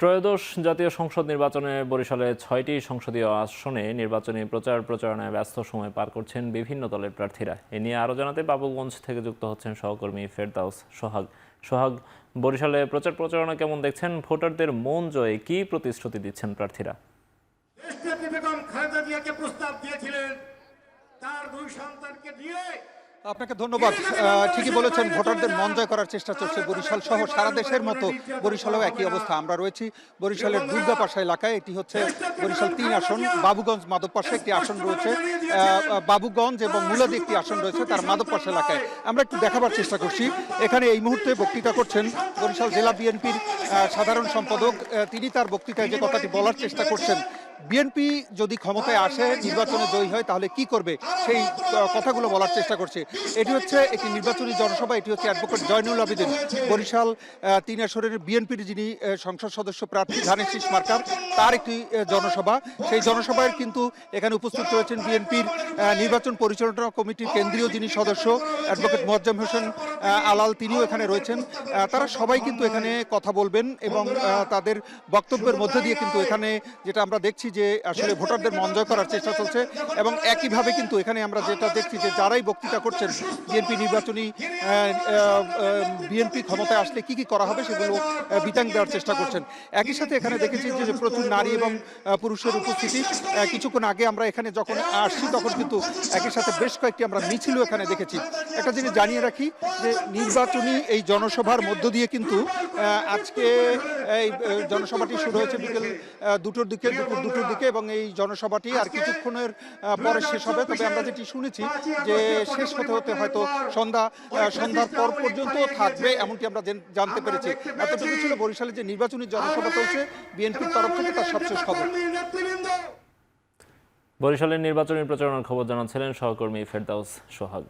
ত্রয়োদশ জাতীয় সংসদ নির্বাচনে বরিশালে ৬টি সংসদীয় আসনে নির্বাচনী প্রচারণায় ব্যস্ত সময় পার করছেন বিভিন্ন দলের প্রার্থীরা। এ নিয়ে আরও জানাতে বাবুগঞ্জ থেকে যুক্ত হচ্ছেন সহকর্মী ফেরদাউস সোহাগ। সোহাগ, বরিশালে প্রচারণা কেমন দেখছেন? ভোটারদের মন জয়ে কী প্রতিশ্রুতি দিচ্ছেন প্রার্থীরা? বেগম খালেদা জিয়াকে প্রস্তাব দিয়েছিলেন তার দুই সন্তানকে দিয়ে। আপনাকে ধন্যবাদ। ঠিকই বলেছেন, ভোটারদের মন জয় করার চেষ্টা চলছে বরিশাল সহ সারা দেশের মতো বরিশালেও একই অবস্থা। আমরা রয়েছি বরিশালের দুর্গাপাশা এলাকায়। এটি হচ্ছে বরিশাল ৩ আসন। বাবুগঞ্জ মাধবপাশা একটি আসন রয়েছে, বাবুগঞ্জ এবং মুলাদি একটি আসন রয়েছে তার মাধবপাশা এলাকায়। আমরা একটু দেখাবার চেষ্টা করছি। এখানে এই মুহূর্তে বক্তৃতা করছেন বরিশাল জেলা বিএনপির সাধারণ সম্পাদক। তিনি তার বক্তৃতায় যে কথাটি বলার চেষ্টা করছেন, বিএনপি যদি ক্ষমতায় আসে, নির্বাচনে জয়ী হয়, তাহলে কি করবে সেই কথাগুলো বলার চেষ্টা করছে। এটি হচ্ছে একটি নির্বাচনী জনসভা। এটি হচ্ছে অ্যাডভোকেট জয়নুল আবেদিন, বরিশাল ৩ আসনের বিএনপির যিনি সংসদ সদস্য প্রার্থী ধানের শীষ মার্কার, তার একটি জনসভা। সেই জনসভায় কিন্তু এখানে উপস্থিত রয়েছেন বিএনপির নির্বাচন পরিচালনা কমিটির কেন্দ্রীয় যিনি সদস্য অ্যাডভোকেট মোয়াজ্জেম হোসেন আলাল, তিনিও এখানে রয়েছেন। তারা সবাই কিন্তু এখানে কথা বলবেন এবং তাদের বক্তব্যের মধ্যে দিয়ে কিন্তু এখানে যেটা আমরা দেখছি যে আসলে ভোটারদের মন জয় করার চেষ্টা চলছে। এবং একইভাবে কিন্তু এখানে আমরা যেটা দেখছি যে যারাই বক্তৃতা করছেন বিএনপি ক্ষমতায় আসলে কি কি করা হবে সেগুলো বিতাং দেওয়ার চেষ্টা করছেন। একই সাথে এখানে দেখেছি যে প্রচুর নারী এবং পুরুষের উপস্থিতি। কিছুক্ষণ আগে আমরা এখানে যখন আসছি তখন কিন্তু একই সাথে বেশ কয়েকটি আমরা মিছিলও এখানে দেখেছি। একটা জিনিস জানিয়ে রাখি যে নির্বাচনী এই জনসভার মধ্য দিয়ে কিন্তু আজকে এই জনসভাটি শুরু হয়েছে বিকেল দুপুর 2টোর দিকে এবং এই জনসভাটি আর কিছুক্ষণের পরে শেষ হবে। তবে আমরা যেটি শুনেছি যে শেষ হতে হতে হয়তো সন্ধ্যার পর পর্যন্ত থাকবে, এমনটি আমরা জানতে পেরেছি। এতটুকু ছিল বরিশালে যে নির্বাচনী জনসভা চলছে বিএনপির তরফ থেকে তার সবশেষ খবর। বরিশালের নির্বাচনী প্রচারণার খবর জানাচ্ছিলেন সহকর্মী ফেরদাউস সোহাগ।